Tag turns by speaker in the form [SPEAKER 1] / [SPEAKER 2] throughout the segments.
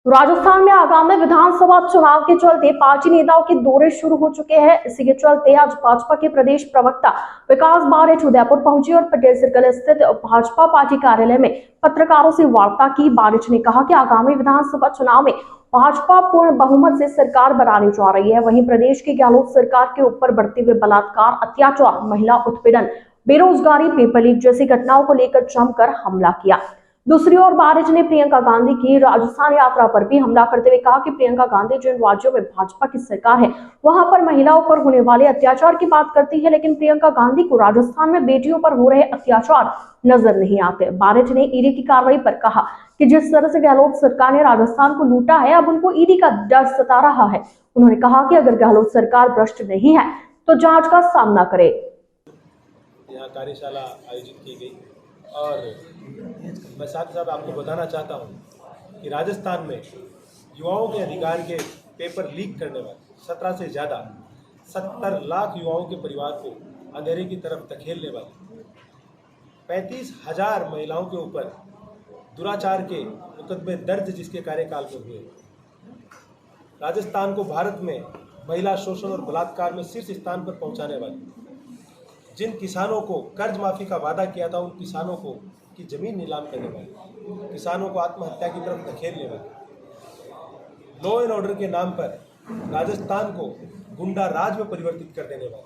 [SPEAKER 1] राजस्थान में आगामी विधानसभा चुनाव के चलते पार्टी नेताओं के दौरे शुरू हो चुके हैं। इसी के चलते आज भाजपा के प्रदेश प्रवक्ता विकास बारिच उदयपुर पहुंचे और पटेल सर्कल स्थित भाजपा पार्टी कार्यालय में पत्रकारों से वार्ता की। बारिच ने कहा कि आगामी विधानसभा चुनाव में भाजपा पूर्ण बहुमत से सरकार बनाने जा रही है। वहीं प्रदेश की गहलोत सरकार के ऊपर बढ़ते हुए बलात्कार, अत्याचार, महिला उत्पीड़न, बेरोजगारी, पेपर लीक जैसी घटनाओं को लेकर जमकर हमला किया। दूसरी ओर बारिच ने प्रियंका गांधी की राजस्थान यात्रा पर भी हमला करते हुए कहा कि प्रियंका गांधी जिन राज्यों में भाजपा की सरकार है वहां पर महिलाओं पर होने वाले अत्याचार की बात करती है, लेकिन प्रियंका गांधी को राजस्थान में बेटियों पर हो रहे अत्याचार नजर नहीं आते। बारिच ने ईडी की कार्रवाई पर कहा कि जिस तरह से गहलोत सरकार ने राजस्थान को लूटा है, अब उनको ईडी का डर सता रहा है। उन्होंने कहा कि अगर गहलोत सरकार भ्रष्ट नहीं है तो जांच का सामना करे।
[SPEAKER 2] यहाँ कार्यशाला आयोजित की गई और मैं साथ ही साथ आपको बताना चाहता हूँ कि राजस्थान में युवाओं के अधिकार के पेपर लीक करने वाले 17 से ज़्यादा 70 लाख युवाओं के परिवार को अंधेरे की तरफ धकेलने वाले 35,000 महिलाओं के ऊपर दुराचार के मुकदमे दर्ज जिसके कार्यकाल में हुए, राजस्थान को भारत में महिला शोषण और बलात्कार में शीर्ष स्थान पर पहुंचाने वाले, जिन किसानों को कर्ज माफी का वादा किया था उन किसानों को की जमीन नीलाम करने वाले, किसानों को आत्महत्या की तरफ धकेलने वाले, लॉ एंड ऑर्डर के नाम पर राजस्थान को गुंडा राज में परिवर्तित कर देने वाले,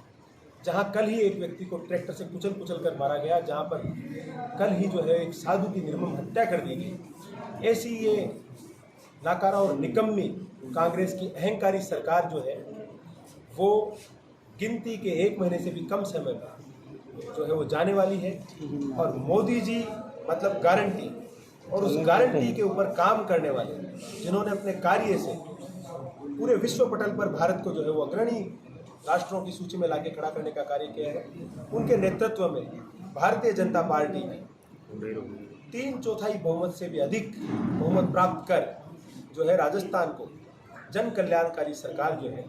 [SPEAKER 2] जहां कल ही एक व्यक्ति को ट्रैक्टर से कुचल कर मारा गया, जहां पर कल ही जो है एक साधु की निर्मम हत्या कर दी गई। ऐसी ये नाकारा और निकम्मी कांग्रेस की अहंकारी सरकार जो है वो गिनती के 1 महीने से भी कम समय में जो है वो जाने वाली है। और मोदी जी मतलब गारंटी, और उस गारंटी के ऊपर काम करने वाले जिन्होंने अपने कार्य से पूरे विश्व पटल पर भारत को जो है वो अग्रणी राष्ट्रों की सूची में लाके खड़ा करने का कार्य किया है, उनके नेतृत्व में भारतीय जनता पार्टी 3/4 बहुमत से भी अधिक बहुमत प्राप्त कर जो है राजस्थान को जन कल्याणकारी सरकार जो है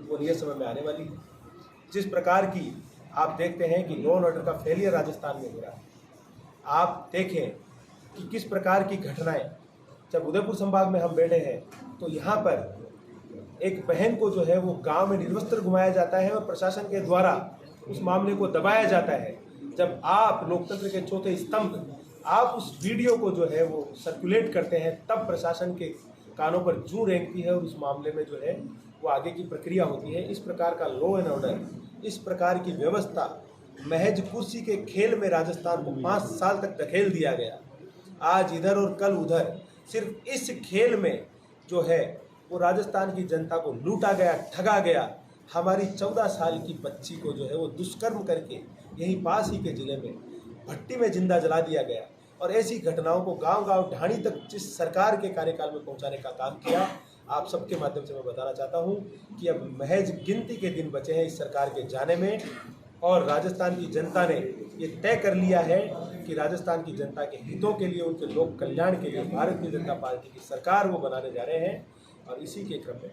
[SPEAKER 2] वो नियत समय में आने वाली है। जिस प्रकार की आप देखते हैं कि लॉ एंड ऑर्डर का फेलियर राजस्थान में हो रहा है, आप देखें कि किस प्रकार की घटनाएं, जब उदयपुर संभाग में हम बैठे हैं तो यहाँ पर एक बहन को जो है वो गांव में निर्वस्त्र घुमाया जाता है और प्रशासन के द्वारा उस मामले को दबाया जाता है। जब आप लोकतंत्र के चौथे स्तंभ आप उस वीडियो को जो है वो सर्कुलेट करते हैं, तब प्रशासन के कानों पर जूं रेंगती है और उस मामले में जो है वो आगे की प्रक्रिया होती है। इस प्रकार का लॉ एंड ऑर्डर, इस प्रकार की व्यवस्था महज कुर्सी के खेल में राजस्थान को 5 साल तक धकेल दिया गया। आज इधर और कल उधर, सिर्फ इस खेल में जो है वो राजस्थान की जनता को लूटा गया, ठगा गया। हमारी 14 साल की बच्ची को जो है वो दुष्कर्म करके यहीं पास ही के जिले में भट्टी में जिंदा जला दिया गया। और ऐसी घटनाओं को गांव-गांव ढाणी तक जिस सरकार के कार्यकाल में पहुंचाने का काम किया, आप सबके माध्यम से मैं बताना चाहता हूं कि अब महज गिनती के दिन बचे हैं इस सरकार के जाने में। और राजस्थान की जनता ने ये तय कर लिया है कि राजस्थान की जनता के हितों के लिए, उनके लोक कल्याण के लिए भारतीय जनता पार्टी की सरकार वो बनाने जा रहे हैं। और इसी के क्रम में